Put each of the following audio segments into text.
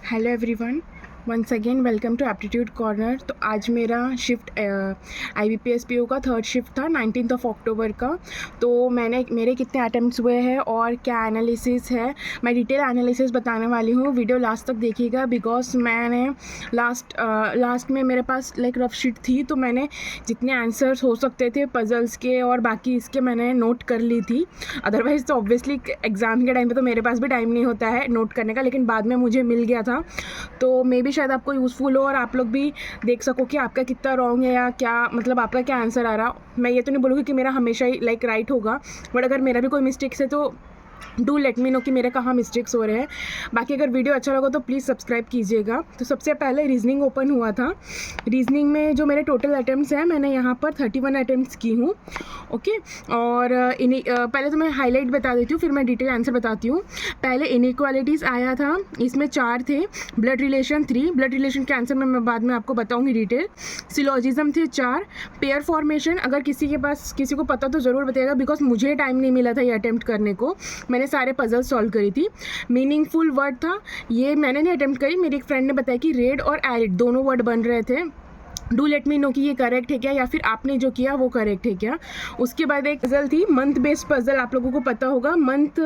Hello everyone, once again welcome to aptitude corner. तो आज मेरा शिफ्ट IBPS PO का थर्ड शिफ्ट था 19 अक्टूबर का। तो मेरे कितने अटैम्प्ट्स हुए हैं और क्या एनालिसिस है, मैं डिटेल एनालिसिस बताने वाली हूँ। वीडियो लास्ट तक देखिएगा बिकॉज मैंने लास्ट में मेरे पास लाइक रफ शीट थी, तो मैंने जितने आंसर्स हो सकते थे पजल्स के और बाकी इसके मैंने नोट कर ली थी। अदरवाइज़ तो ऑब्वियसली एग्ज़ाम के टाइम पे तो मेरे पास भी टाइम नहीं होता है नोट करने का, लेकिन बाद में मुझे मिल गया था, तो मे भी शायद आपको यूज़फुल हो और आप लोग भी देख सको कि आपका कितना रॉन्ग है या क्या, मतलब आपका क्या आंसर आ रहा। मैं ये तो नहीं बोलूँगी कि मेरा हमेशा ही लाइक राइट होगा, बट अगर मेरा भी कोई मिस्टेक्स है तो डू लेट मी नो कि मेरे कहाँ मिस्टेक्स हो रहे हैं। बाकी अगर वीडियो अच्छा लगा तो प्लीज़ सब्सक्राइब कीजिएगा। तो सबसे पहले रीजनिंग ओपन हुआ था। रीजनिंग में जो मेरे टोटल अटैम्प्ट्स हैं, मैंने यहाँ पर 31 अटैम्प्ट्स की हूँ। ओके, और पहले तो मैं हाईलाइट बता देती हूँ, फिर मैं डिटेल आंसर बताती हूँ। पहले इनइक्वालिटीज़ आया था, इसमें 4 थे। ब्लड रिलेशन 3, ब्लड रिलेशन के आंसर मैं बाद में आपको बताऊँगी डिटेल। सिलोजिज्म थे 4। पेयर फॉर्मेशन अगर किसी को पता तो ज़रूर बताइएगा बिकॉज मुझे टाइम नहीं मिला था ये अटैम्प्ट करने को, मैंने सारे पजल सॉल्व करी थी। मीनिंगफुल वर्ड था, ये मैंने नहीं अटेम्प्ट करी, मेरी एक फ्रेंड ने बताया कि रेड और एरिड दोनों वर्ड बन रहे थे। डू लेट मी नो कि ये करेक्ट है क्या या फिर आपने जो किया वो करेक्ट है क्या। उसके बाद एक पजल थी मंथ बेस्ड पजल, आप लोगों को पता होगा मंथ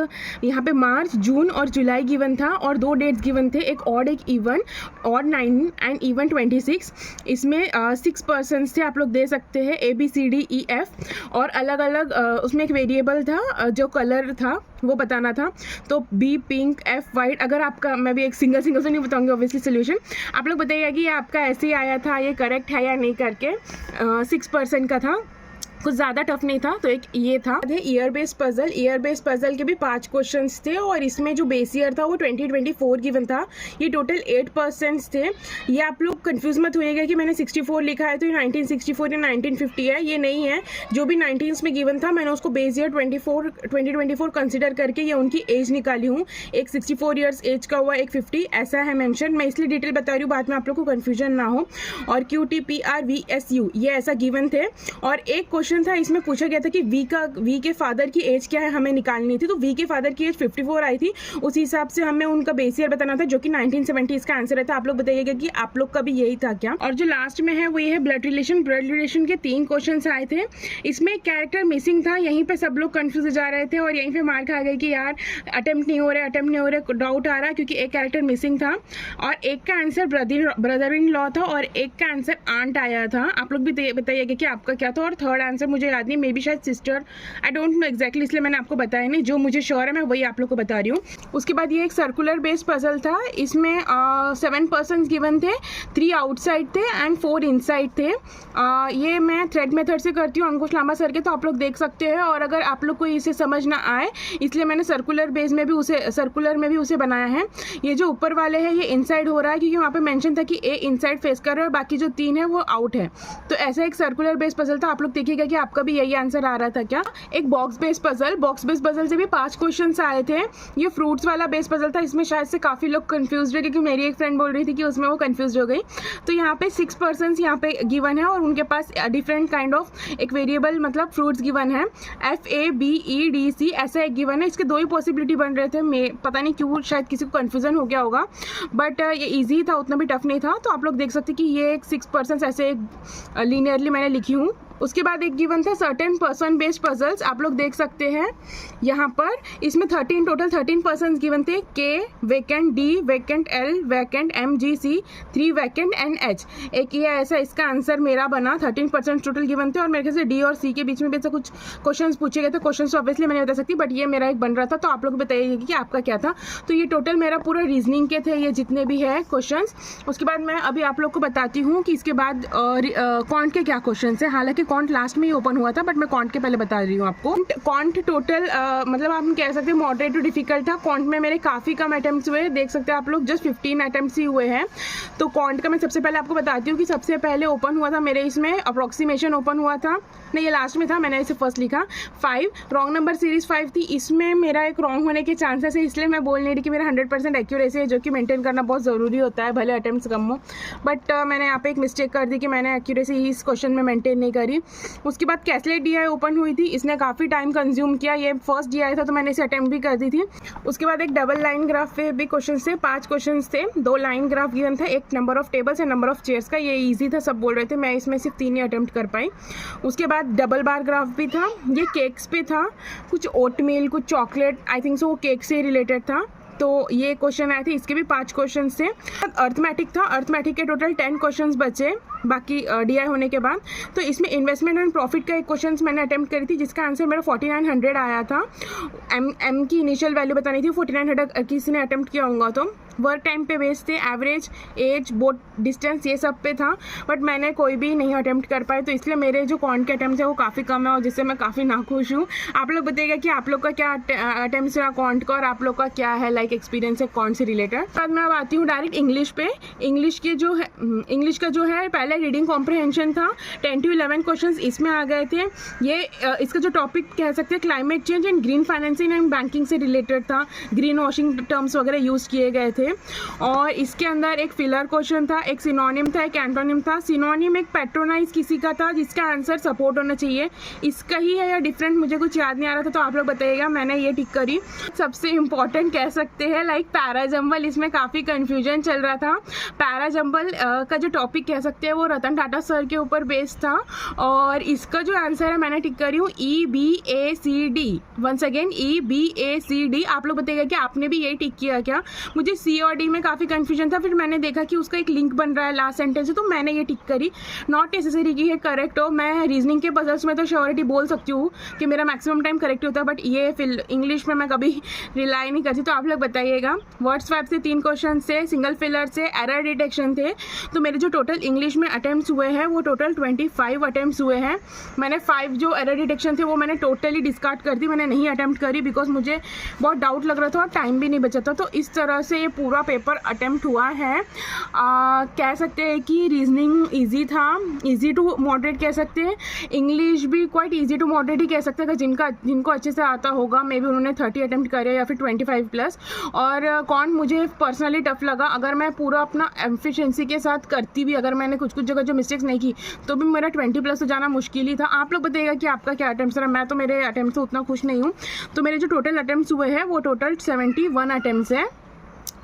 यहाँ पे मार्च, जून और जुलाई गिवन था और 2 डेट्स गिवन थे, एक ऑड एक इवन, ऑड 9 एंड इवन 26। इसमें 6 पर्सन्स थे, आप लोग दे सकते हैं ABCDEF, और अलग अलग उसमें एक वेरिएबल था जो कलर था वो बताना था, तो B पिंक, F वाइट। अगर आपका, मैं भी एक सिंगल से नहीं बताऊंगी ऑब्वियसली सोल्यूशन, आप लोग बताइएगा कि ये आपका ऐसे ही आया था, ये करेक्ट है या नहीं करके। 6% का था, कुछ ज़्यादा टफ नहीं था। तो एक ये था year based puzzle. Year based puzzle के भी 5 क्वेश्चंस थे और इसमें जो बेस ईयर था वो 2024 गिवन था। ये टोटल 8% थे। ये आप लोग कंफ्यूज मत होइएगा कि मैंने 64 लिखा है तो ये 1964 या 1950 है, ये नहीं है। जो भी 19s में गिवन था मैंने उसको बेस ईयर 2024 कंसिडर करके ये उनकी एज निकाली हूँ। एक 64 ईयर्स एज का हुआ, एक 50, ऐसा है मेंशन। मैं इसलिए डिटेल बता रही हूँ, बाद में आप लोग को कन्फ्यूजन ना हो। और QTPRVSU ये ऐसा गिवन थे। और एक क्वेश्चन था, इसमें पूछा गया था कि वी के फादर की एज क्या है, हमें निकालनी थी। तो वी के फादर की एज 54 आई थी, उस हिसाब से हमें उनका बेस ईयर बताना था जो कि 1970 इसका आंसर था। आप लोग बताइएगा कि आप लोग का भी यही था क्या। और जो लास्ट में है वो ये है ब्लड रिलेशन। ब्लड रिलेशन के 3 क्वेश्चंस आए थे, इसमें एक कैरेक्टर मिसिंग था, यहीं पे सब लोग कंफ्यूज हो जा रहे थे और यहीं पे मार खा गए कि यार अटेम्प्ट नहीं हो रहे, डाउट आ रहा क्योंकि एक कैरेक्टर मिसिंग था। और एक का आंसर ब्रदर इन लॉ था और एक का आंसर आंट आया था। आप लोग भी बताइएगा कि आपका क्या था। और थर्ड आंसर मुझे याद नहीं, मे बी शायद sister, I don't know exactly, इसलिए मैंने आपको बताया नहीं। जो मुझे श्योर है मैं वही आप लोग को बता रही हूँ। उसके बाद ये एक सर्कुलर बेस्ड पजल था, इसमें 7 पर्सन्स गिवन थे, 3 आउटसाइड थे एंड 4 इनसाइड थे। ये मैं थ्रेड मेथड से करती हूँ अंकुश लांबा सर के, तो आप लोग देख सकते हैं। और अगर आप लोग को इसे समझ ना आए इसलिए मैंने सर्कुलर में भी उसे बनाया है। ये जो ऊपर वाले हैं ये इनसाइड हो रहा है क्योंकि वहाँ पे मेंशन था कि ए इनसाइड फेस कर रहा है और बाकी जो 3 है वो आउट है। तो ऐसा एक सर्कुलर बेस्ड पजल था। आप लोग देखिएगा कि आपका भी यही आंसर आ रहा था क्या। एक बॉक्स बेस्ड पजल से भी 5 क्वेश्चंस आए थे। ये फ्रूट्स वाला बेस्ड पजल था, इसमें शायद से काफ़ी लोग कंफ्यूज है क्योंकि मेरी एक फ्रेंड बोल रही थी कि उसमें वो कंफ्यूज हो गई। तो यहाँ पे 6 पर्सन्स यहाँ पे गिवन है और उनके पास डिफरेंट काइंड ऑफ एक वेरिएबल मतलब फ्रूट्स गिवन है, FABEDC ऐसा एक गिवन है। इसके 2 ही पॉसिबिलिटी बन रहे थे, मैं पता नहीं क्यों, शायद किसी को कन्फ्यूजन हो गया होगा, बट ये ईजी था, उतना भी टफ नहीं था। तो आप लोग देख सकते कि ये एक 6 पर्सन्स ऐसे लीनियरली मैंने लिखी हूँ। उसके बाद एक गिवन था सर्टेन पर्सन बेस्ड पजल्स, आप लोग देख सकते हैं यहाँ पर। इसमें टोटल 13 पर्सन गिवन थे, K vacant, D vacant, L vacant, M G C 3 vacant and H। एक ये ऐसा इसका आंसर मेरा बना। 13% टोटल गिवन थे और मेरे ख्याल से D और C के बीच में भी ऐसा कुछ क्वेश्चन पूछे गए थे। क्वेश्चन तो ऑब्वियसली मैं नहीं बता सकती, बट ये मेरा एक बन रहा था, तो आप लोग बताइएगा कि आपका क्या था। तो ये टोटल मेरा पूरा रीजनिंग के थे ये जितने भी है क्वेश्चन। उसके बाद मैं अभी आप लोग को बताती हूँ कि इसके बाद कॉन्ट के क्या क्वेश्चन है। हालांकि कॉन्ट लास्ट में ही ओपन हुआ था, बट मैं कॉन्ट के पहले बता रही हूँ आपको। कॉन्ट टोटल मतलब आप कह सकते हैं मॉडरेट टू डिफिकल्ट था। कॉन्ट में मेरे काफ़ी कम अटेम्प्ट्स हुए, देख सकते हैं आप लोग, जस्ट 15 अटेम्प्ट्स ही हुए हैं। तो कॉन्ट का मैं सबसे पहले आपको बताती हूँ कि सबसे पहले ओपन हुआ था मेरे इसमें अप्रोक्सीमेशन ओपन हुआ था, नहीं ये लास्ट में था, मैंने इसे फर्स्ट लिखा। 5 रॉन्ग नंबर सीरीज 5 थी, इसमें मेरा एक रॉन्ग होने के चांसेस है, इसलिए मैं बोल नहीं रही कि मेरा 100% एक्यूरेसी है, जो कि मेंटेन करना बहुत ज़रूरी होता है भले अटेम्प्ट्स कम हो। बट मैंने यहाँ पे एक मिस्टेक कर दी कि मैंने एक्यूरेसी इस क्वेश्चन में मेंटेन नहीं करी थी। उसके बाद कैसलेट DI ओपन हुई थी, इसने काफ़ी टाइम कंज्यूम किया, ये फर्स्ट DI था तो मैंने इसे अटैम्प्ट भी कर दी थी। उसके बाद एक डबल लाइन ग्राफ पे भी क्वेश्चन थे, 5 क्वेश्चन थे, 2 लाइन ग्राफ गिवन था, एक number of tables and number of chairs का। ये ईजी था, सब बोल रहे थे, मैं इसमें सिर्फ 3 ही अटैम्प्ट कर पाई। उसके बाद डबल बार ग्राफ भी था, ये केक्स पे था, कुछ ओटमील, कुछ चॉकलेट, आई थिंक सो वो केक से रिलेटेड था। तो ये क्वेश्चन आए थे, इसके भी 5 क्वेश्चन थे। अर्थमेटिक था, अर्थमेटिक के टोटल 10 क्वेश्चंस बचे बाकी DI होने के बाद। तो इसमें इन्वेस्टमेंट एंड प्रॉफिट का एक क्वेश्चन मैंने अटेम्प्ट करी थी, जिसका आंसर मेरा 4900 आया था। M की इनिशियल वैल्यू बतानी थी, 4900 किसी ने अटेम्प्ट किया होगा तो। वर्क टाइम पे बेस्ड थे, एवरेज, एज, बोट डिस्टेंस, ये सब पे था, बट मैंने कोई भी नहीं अटेम्प्ट कर पाए, तो इसलिए मेरे जो कॉन्ट के अटेम्प्ट है वो काफ़ी कम है और जिससे मैं काफ़ी नाखुश हूँ। आप लोग बताइएगा कि आप लोग का क्या अटेम्प्ट है कॉन्ट का और आप लोग का क्या है लाइक एक्सपीरियंस है कॉन्ट से रिलेटेड। बाद मैं अब आती हूँ डायरेक्ट इंग्लिश पे। इंग्लिश का जो है पहले रीडिंग कॉम्प्रहेंशन था, 10 to 11 क्वेश्चन इसमें आ गए थे। ये इसका जो टॉपिक कह सकते हैं climate change and green financing and banking से रिलेटेड था, ग्रीन वॉशिंग टर्म्स वगैरह यूज़ किए गए थे। और इसके अंदर एक फिलर क्वेश्चन था, एक सिनोनिम था, एक एंटोनिम था। सिनोनिम एक पैट्रोनाइज किसी का था जिसका आंसर सपोर्ट होना चाहिए, इसका ही है या डिफरेंट, मुझे कुछ याद नहीं आ रहा था, तो आप लोग बताइएगा, मैंने ये टिक करी। सबसे इम्पॉर्टेंट कह सकते हैं लाइक पैराजम्बल, इसमें काफ़ी कन्फ्यूजन चल रहा था। पैराजम्बल का जो टॉपिक कह सकते हैं वो रतन टाटा सर के ऊपर बेस्ड था और इसका जो आंसर है मैंने टिक करी हूँ EBACD। Once again EBACD। आप लोग बताइएगा कि आपने भी यही टिक किया क्या। मुझे C और D में काफ़ी कन्फ्यूजन था, फिर मैंने देखा कि उसका एक लिंक बन रहा है लास्ट सेंटेंस से, तो मैंने ये टिक करी। नॉट नेसेसरी कि ये करेक्ट हो, मैं रीजनिंग के पजल्स में तो श्योरिटी बोल सकती हूँ कि मेरा मैक्सिमम टाइम करेक्ट होता है, बट ये फिर इंग्लिश में मैं कभी रिलाई नहीं करती। तो आप लोग बताइएगा। वर्ड स्वैप से 3 क्वेश्चन से, सिंगल फिलर से, एरर डिटेक्शन थे। तो मेरे जो टोटल इंग्लिश में अटेम्प्ट्स हुए हैं वो टोटल 25 अटेम्प्ट्स हुए हैं। मैंने 5 जो एरर डिटेक्शन थे वो मैंने टोटली डिस्कार्ड कर दी, मैंने नहीं अटेम्प्ट करी बिकॉज मुझे बहुत डाउट लग रहा था और टाइम भी नहीं बचा था। तो इस तरह से ये पूरा पेपर अटेम्प्ट हुआ है। कह सकते हैं कि रीजनिंग ईजी था, ईजी टू मॉडरेट कह सकते हैं। इंग्लिश भी क्वाइट ईजी टू मॉडरेट ही कह सकते हैं, जिनको अच्छे से आता होगा, मे बी उन्होंने 30 अटेम्प्ट करे या फिर 25+। और कौन मुझे पर्सनली टफ लगा, अगर मैं पूरा अपना एफिशिएंसी के साथ करती भी, अगर मैंने कुछ जगह जो मिस्टेक्स नहीं की तो भी मेरा 20+ तो जाना मुश्किल ही था। आप लोग बताइएगा कि आपका क्या अटेम्प्ट रहा। मैं तो मेरे अटेम्प्ट से उतना खुश नहीं हूँ। तो मेरे जो टोटल अटेम्प्ट्स हुए हैं वो टोटल 71 अटेम्प्ट्स हैं।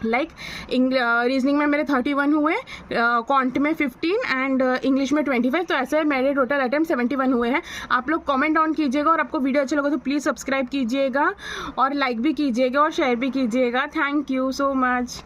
लाइक रीजनिंग में मेरे 31 हुए, क्वांट में 15 एंड इंग्लिश में 25। तो ऐसे मेरे टोटल अटेम्प्ट 71 हुए हैं। आप लोग कमेंट डाउन कीजिएगा और आपको वीडियो अच्छा लगा तो प्लीज़ सब्सक्राइब कीजिएगा और लाइक भी कीजिएगा और शेयर भी कीजिएगा। Thank you so much.